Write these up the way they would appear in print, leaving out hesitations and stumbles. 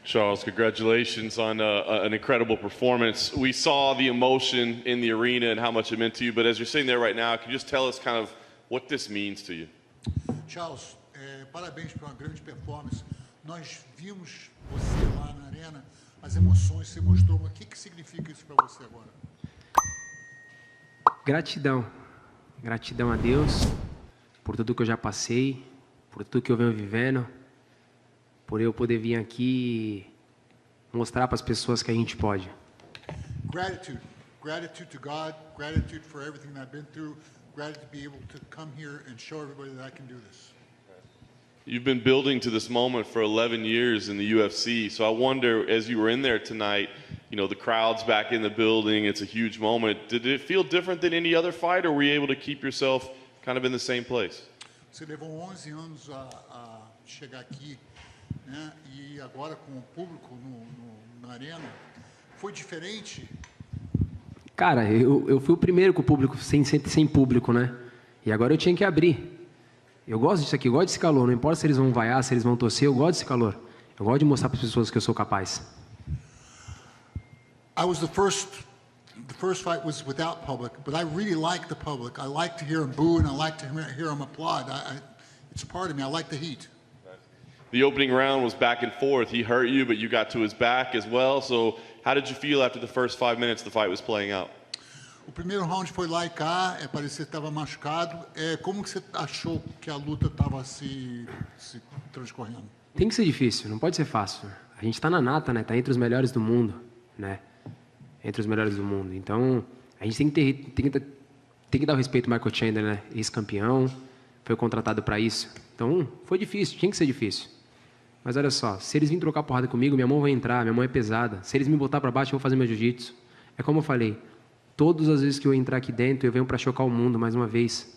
Charles, congratulations on an incredible performance. We saw the emotion in the arena and how much it meant to you, but as you're sitting there right now, can you just tell us kind of what this means to you? Charles, parabéns por uma grande performance. Nós vimos você lá na arena, as emoções, você mostrou. O que significa isso para você agora? Gratidão. Gratidão a Deus por tudo que eu já passei, por tudo que eu venho vivendo, por eu poder vir aqui e mostrar para as pessoas que a gente pode. Gratitude. Gratitude to God, gratitude for everything that I've been through, gratitude to be able to come here and show everybody that I can do this. You've been building to this moment for 11 years in the UFC, so I wonder, as you were in there tonight, you know, the crowd's back in the building, it's a huge moment. Did it feel different than any other fight, or were you able to keep yourself kind of in the same place? Você levou 11 anos a chegar aqui, né? E agora com o público na arena, foi diferente? Cara, eu fui o primeiro com o público, sem público, né? E agora eu tinha que abrir. Eu gosto disso aqui, eu gosto desse calor. Não importa se eles vão vaiar, se eles vão torcer, eu gosto desse calor. Eu gosto de mostrar para as pessoas que eu sou capaz. The first fight was without public, but I really like the public. I like to hear them boo and I like to hear them applaud. It's a part of me. I like the heat. The opening round was back and forth. He hurt you, but you got to his back as well. So how did you feel after the first 5 minutes the fight was playing out? O primeiro round foi lá e cá, parecia que estava machucado. Como que você achou que a luta estava se transcorrendo? Tem que ser difícil, não pode ser fácil. A gente está na nata, né? Tá entre os melhores do mundo, né? Entre os melhores do mundo. Então, a gente tem que dar o respeito ao Michael Chandler, né? Ex-campeão, foi contratado para isso. Então, foi difícil, tinha que ser difícil. Mas olha só, se eles virem trocar porrada comigo, minha mão vai entrar, minha mão é pesada. Se eles me botar para baixo, eu vou fazer meu jiu-jitsu. É como eu falei, todas as vezes que eu entrar aqui dentro, eu venho para chocar o mundo mais uma vez.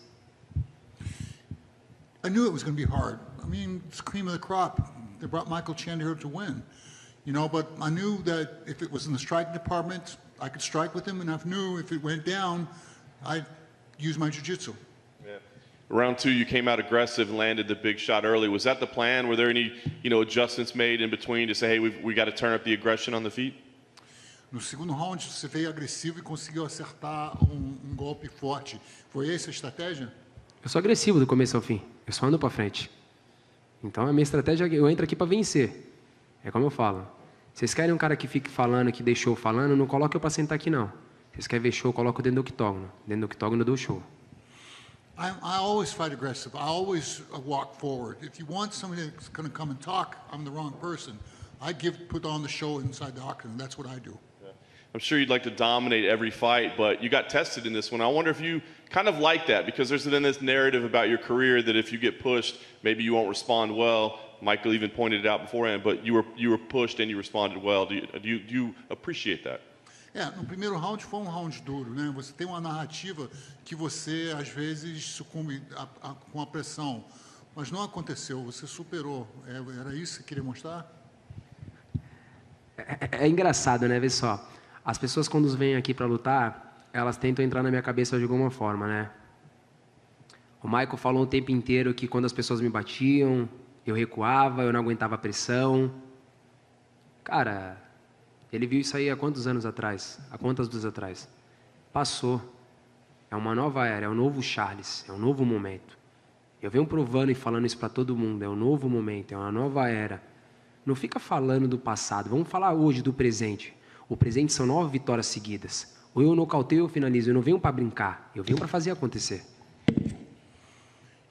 I knew it was going to be hard. I mean, it's cream of the crop. They brought Michael Chandler here to win. You know, but I knew that if it was in the striking department, I could strike with him, and I knew if it went down, I'd use my jiu-jitsu. Yeah. Round 2, you came out aggressive and landed the big shot early. Was that the plan? Were there any, adjustments made in between to say, hey, we got to turn up the aggression on the feet? No segundo round, você veio agressivo e conseguiu acertar um golpe forte. Foi essa a estratégia? Eu sou agressivo do começo ao fim. Eu só ando para frente. Então, a minha estratégia, eu entro aqui para vencer. É como eu falo. Vocês querem um cara que fique falando, que deixou falando, não coloque eu para sentar aqui, não. Vocês querem ver show, eu coloco dentro do octógono. Dentro do octógono eu dou show. I always fight aggressive. I always walk forward. If you want somebody that's going to come and talk, I'm the wrong person. I put on the show inside the octagon. That's what I do. I'm sure you'd like to dominate every fight, but you got tested in this one. I wonder if you kind of like that, because there's then this narrative about your career that if you get pushed, maybe you won't respond well. Michael even pointed it out beforehand, but you were pushed and you responded well. Do you appreciate that? No primeiro round foi round duro, né? Você tem uma narrativa que você às vezes sucumbe com a pressão, mas não aconteceu. Você superou. Era isso que você queria mostrar? É engraçado, né? Vê só. As pessoas, quando vêm aqui para lutar, elas tentam entrar na minha cabeça de alguma forma, né? O Michael falou o tempo inteiro que quando as pessoas me batiam, eu recuava, eu não aguentava a pressão. Cara, ele viu isso aí há quantos anos atrás? Há quantas lutas atrás? Passou. É uma nova era, é um novo Charles, é um novo momento. Eu venho provando e falando isso para todo mundo, é um novo momento, é uma nova era. Não fica falando do passado, vamos falar hoje do presente. O presente são 9 vitórias seguidas. Ou eu nocauteio ou eu finalizo. Eu não venho para brincar. Eu venho para fazer acontecer.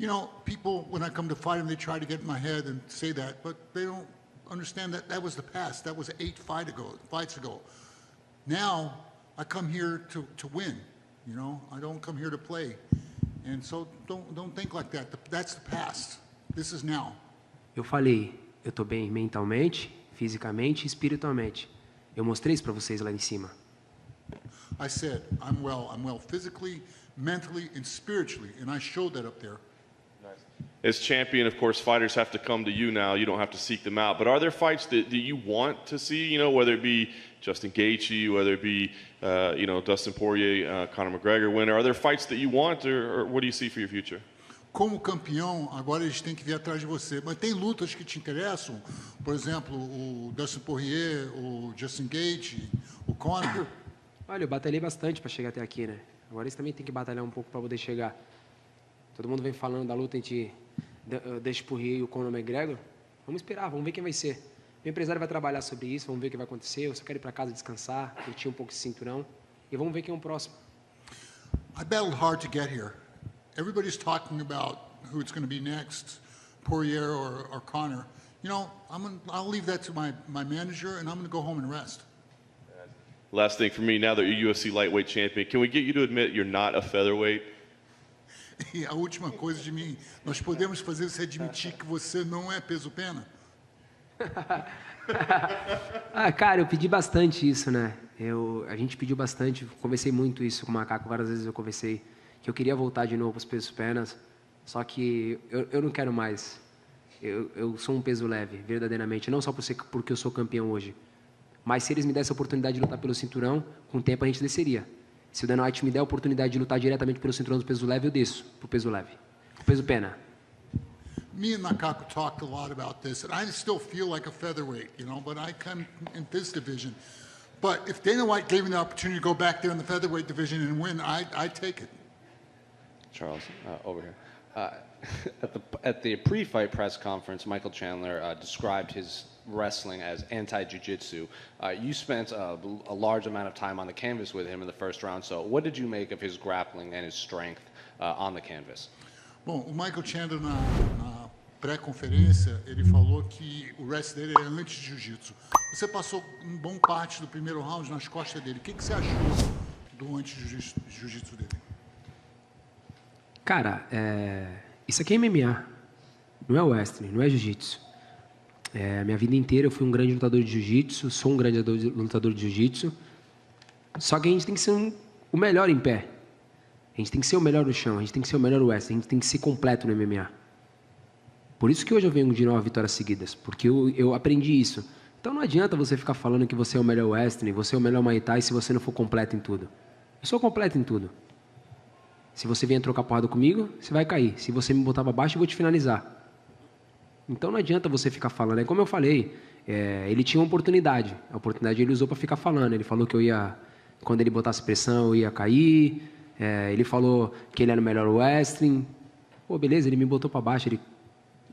You know, people, when I come to fight them, they try to get in my head and say that, but they don't understand that was the past. That was 8 fights ago. Now, I come here to win. You know, I don't come here to play. And so don't think like that. That's the past. This is now. Eu falei, eu estou bem mentalmente, fisicamente e espiritualmente. Eu mostrei isso para vocês lá em cima. I said, I'm well physically, mentally, and spiritually, and I showed that up there. As champion, of course, fighters have to come to you now. You don't have to seek them out. But are there fights that you want to see, whether it be Justin Gaethje, whether it be, Dustin Poirier, Conor McGregor winner? Are there fights that you want, or what do you see for your future? como campeão, agora eles têm que vir atrás de você. Mas tem lutas que te interessam? Por exemplo, o Dustin Poirier, o Justin Gaethje, o Conor? Olha, eu batalhei bastante para chegar até aqui, né? Agora eles também têm que batalhar um pouco para poder chegar. Todo mundo vem falando da luta entre Dustin Poirier e o Conor McGregor. Vamos esperar, vamos ver quem vai ser. Meu empresário vai trabalhar sobre isso, vamos ver o que vai acontecer. Eu só quero ir para casa descansar, curtir um pouco esse cinturão. E vamos ver quem é o próximo. I battled hard to get here. Everybody's talking about who it's going to be next, Poirier or Conor. You know, I'll leave that to my manager, and I'm going to go home and rest. Last thing for me, now that you're UFC lightweight champion, can we get you to admit you're not a featherweight? E a última coisa de mim, nós podemos fazer você admitir que você não é peso-pena? Cara, eu pedi bastante isso, né? A gente pediu bastante, conversei muito isso com o Macaco, várias vezes eu conversei que eu queria voltar de novo para os pesos pernas, só que eu não quero mais. Eu sou um peso leve, verdadeiramente, não só porque eu sou campeão hoje, mas se eles me dessem a oportunidade de lutar pelo cinturão, com o tempo a gente desceria. Se o Dana White me der a oportunidade de lutar diretamente pelo cinturão do peso leve, eu desço pro peso leve, pro peso pena. Me and Macaco talked a lot about this, and I still feel like a featherweight, you know, but I come in this division. But if Dana White gave me the opportunity to go back there in the featherweight division and win, I'd take it. Charles, over here. At the pre-fight press conference, Michael Chandler described his wrestling as anti-jiu-jitsu. You spent a large amount of time on the canvas with him in the first round, so what did you make of his grappling and his strength on the canvas? Bom, o Michael Chandler na pré-conferência, ele falou que o wrestling dele é anti-jiu-jitsu. Você passou um bom parte do primeiro round nas costas dele. O que você achou do anti-jiu-jitsu dele? Cara, isso aqui é MMA, não é wrestling, não é jiu-jitsu. Minha vida inteira eu fui um grande lutador de jiu-jitsu, sou um grande lutador de jiu-jitsu, só que a gente tem que ser o melhor em pé. A gente tem que ser o melhor no chão, a gente tem que ser o melhor no wrestling, a gente tem que ser completo no MMA. Por isso que hoje eu venho de 9 vitórias seguidas, porque eu aprendi isso. Então não adianta você ficar falando que você é o melhor wrestling, você é o melhor Muay Thai se você não for completo em tudo. Eu sou completo em tudo. Se você vier trocar porrada comigo, você vai cair. Se você me botar para baixo, eu vou te finalizar. Então não adianta você ficar falando. É como eu falei, ele tinha uma oportunidade. A oportunidade ele usou para ficar falando. Ele falou que quando ele botasse pressão, eu ia cair. Ele falou que ele era o melhor wrestling. Pô, beleza, ele me botou para baixo, ele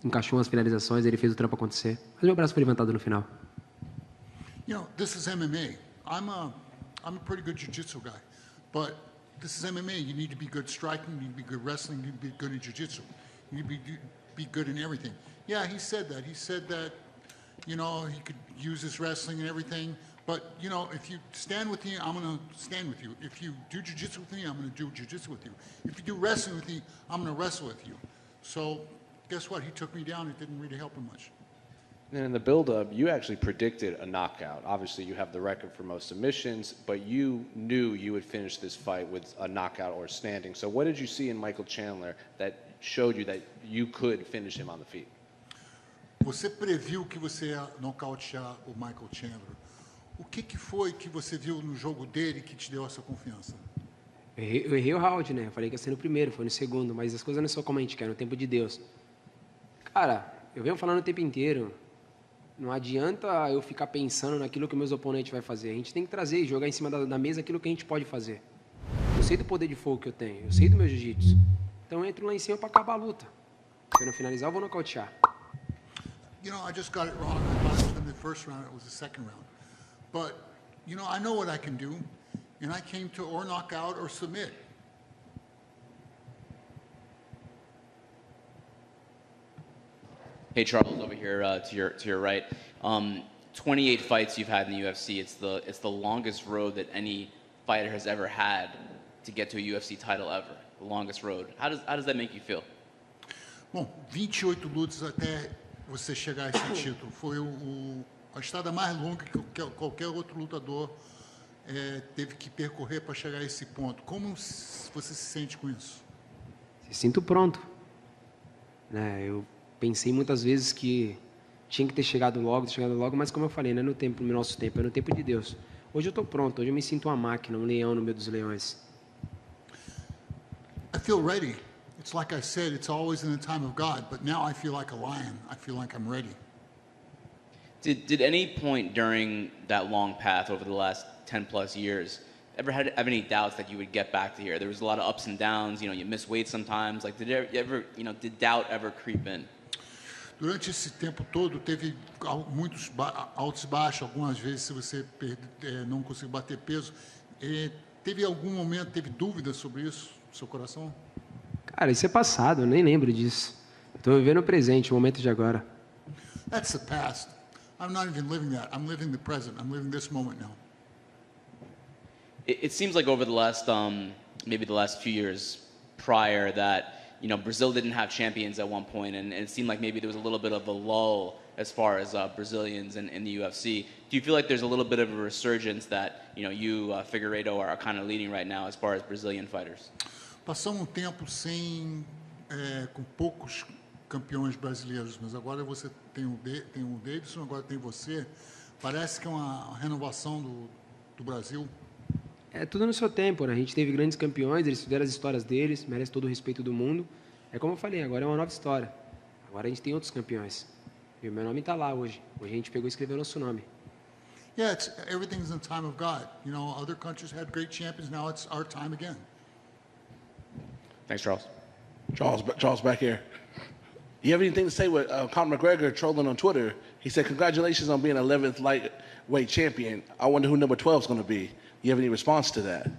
encaixou umas finalizações, ele fez o trampo acontecer. Mas meu braço foi levantado no final. You know, this is MMA. I'm a pretty good jiu-jitsu guy, but this is MMA. You need to be good striking, you need to be good wrestling, you need to be good in jiu-jitsu. You need to be good in everything. Yeah, he said that. He said that, you know, he could use his wrestling and everything. But, you know, if you stand with me, I'm going to stand with you. If you do jiu-jitsu with me, I'm going to do jiu-jitsu with you. If you do wrestling with me, I'm going to wrestle with you. So, guess what? He took me down. It didn't really help him much. And in the build-up, you actually predicted a knockout. Obviously, you have the record for most submissions, but you knew you would finish this fight with a knockout or standing. So what did you see in Michael Chandler that showed you that you could finish him on the feet? Você previu que você ia nocautear o Michael Chandler. O que foi que você viu no jogo dele que te deu essa confiança? Eu errei o round, né? Eu falei que ia ser no primeiro, foi no segundo, mas as coisas não são como a gente quer, no tempo de Deus. Cara, eu venho falando o tempo inteiro. Não adianta eu ficar pensando naquilo que meus oponentes vão fazer. A gente tem que trazer e jogar em cima da mesa aquilo que a gente pode fazer. Eu sei do poder de fogo que eu tenho, eu sei do meu jiu-jitsu. Então eu entro lá em cima para acabar a luta. Se eu não finalizar, eu vou nocautear. You know, I just got it wrong. I thought it was going to be the first round. It was the second round. But, you know, I know what I can do. And I came to or knock out or submit. Hey Charles, over here to your right. 28 fights you've had in the UFC. It's the longest road that any fighter has ever had to get to a UFC title ever. The longest road. How does that make you feel? Bom, 28 lutas até você chegar a esse título. Foi a estrada mais longa que qualquer outro lutador teve que percorrer para chegar a esse ponto. Como você se sente com isso? Me sinto pronto. Eu pensei muitas vezes que tinha que ter chegado logo, mas como eu falei, não é no nosso tempo, é no tempo de Deus. Hoje eu estou pronto, hoje eu me sinto uma máquina, um leão no meio dos leões. I feel ready. It's like I said, it's always in the time of God, but now I feel like a lion. I feel like I'm ready. Did any point during that long path over the last 10 plus years ever have any doubts that you would get back to here? There was a lot of ups and downs, you miss weight sometimes. Like, did doubt ever creep in? Durante esse tempo todo, teve muitos altos e baixos. Algumas vezes, se você não conseguiu bater peso, teve algum momento, teve dúvidas sobre isso no seu coração? Cara, isso é passado, eu nem lembro disso. Estou vivendo o presente, o momento de agora. That's the past. I'm not even living that. I'm living the present. I'm living this moment now. It seems like over the last, maybe the last few years prior that, Brazil didn't have champions at one point, and it seemed like maybe there was a little bit of a lull as far as Brazilians in the UFC. Do you feel like there's a little bit of a resurgence that, you, Figueiredo, are kind of leading right now as far as Brazilian fighters? Passamos tempo com poucos campeões brasileiros, mas agora você tem o Davidson, agora tem você. Parece que é uma renovação do Brasil. É tudo no seu tempo, né? A gente teve grandes campeões, eles fizeram as histórias deles, merece todo o respeito do mundo. É como eu falei, agora é uma nova história. Agora a gente tem outros campeões. E o meu nome está lá hoje. Hoje a gente pegou e escreveu nosso nome. Yeah, everything's in the time of God. Other countries had great champions. Now it's our time again. Thanks, Charles. Charles back here. You have anything to say with Conor McGregor trolling on Twitter? He said, congratulations on being 11th lightweight champion. I wonder who number 12 is going to be. You have any response to that?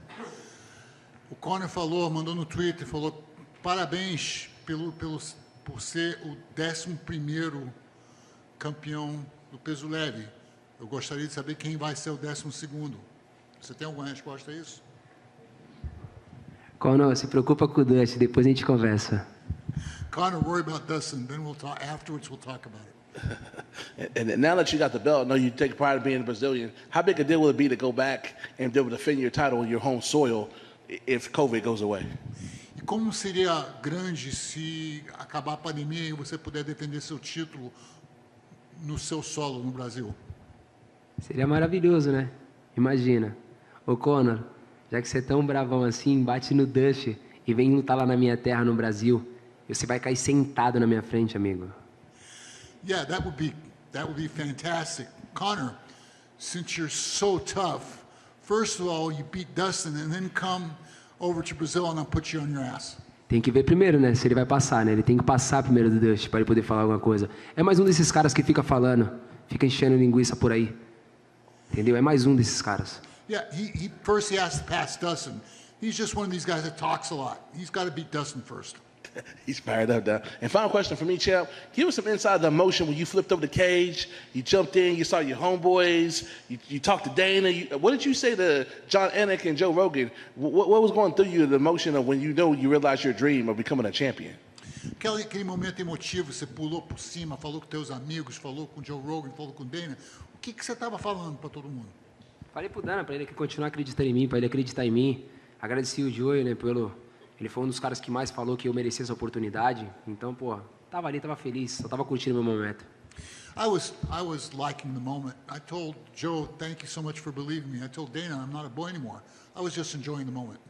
O Conor mandou no Twitter, falou parabéns por ser o 11º campeão do peso leve. Eu gostaria de saber quem vai ser o 12º. Você tem alguma resposta a isso? Conor, se preocupa com o Dutch, depois a gente conversa. Conor, worry about Dustin, then we'll talk. Afterwards, we'll talk about it. And now that you got the belt, I know you take pride in being a Brazilian. How big a deal will it be to go back and be able to defend your title on your home soil if COVID goes away? E como seria grande se acabar a pandemia e você puder defender seu título no seu solo no Brasil? Seria maravilhoso, né? Imagina. Ô Conor, já que você é tão bravão assim, bate no Dutch e vem lutar lá na minha terra, no Brasil. E você vai cair sentado na minha frente, amigo. Yeah, that would be fantastic. Conor, since you're so tough, first of all, you beat Dustin and then come over to Brazil and I'll put you on your ass. Tem que ver primeiro, né? Se ele vai passar, né? Ele tem que passar primeiro do Dutch para ele poder falar alguma coisa. É mais um desses caras que fica falando, fica enchendo linguiça por aí. Entendeu? É mais um desses caras. Yeah, he has to pass Dustin. He's just one of these guys that talks a lot. He's got to beat Dustin first. He's fired up now. And final question for me, champ. Give us some inside the emotion when you flipped over the cage, you jumped in, you saw your homeboys, you talked to Dana. What did you say to John Anik and Joe Rogan? What was going through you, the emotion of when you realized your dream of becoming a champion? Aquele momento emotivo, você pulou por cima, falou com teus amigos, falou com o Joe Rogan, falou com o Dana. O que você estava falando para todo mundo? Falei pro Dana, para ele continuar acreditando em mim, para ele acreditar em mim. Agradeci o Joey, né, Ele foi um dos caras que mais falou que eu merecia essa oportunidade. Então, pô, tava ali, tava feliz, só tava curtindo meu momento. I was liking the moment. I told Joe, thank you so much for believing me. I told Dana, I'm not a boy anymore. I was just enjoying the moment.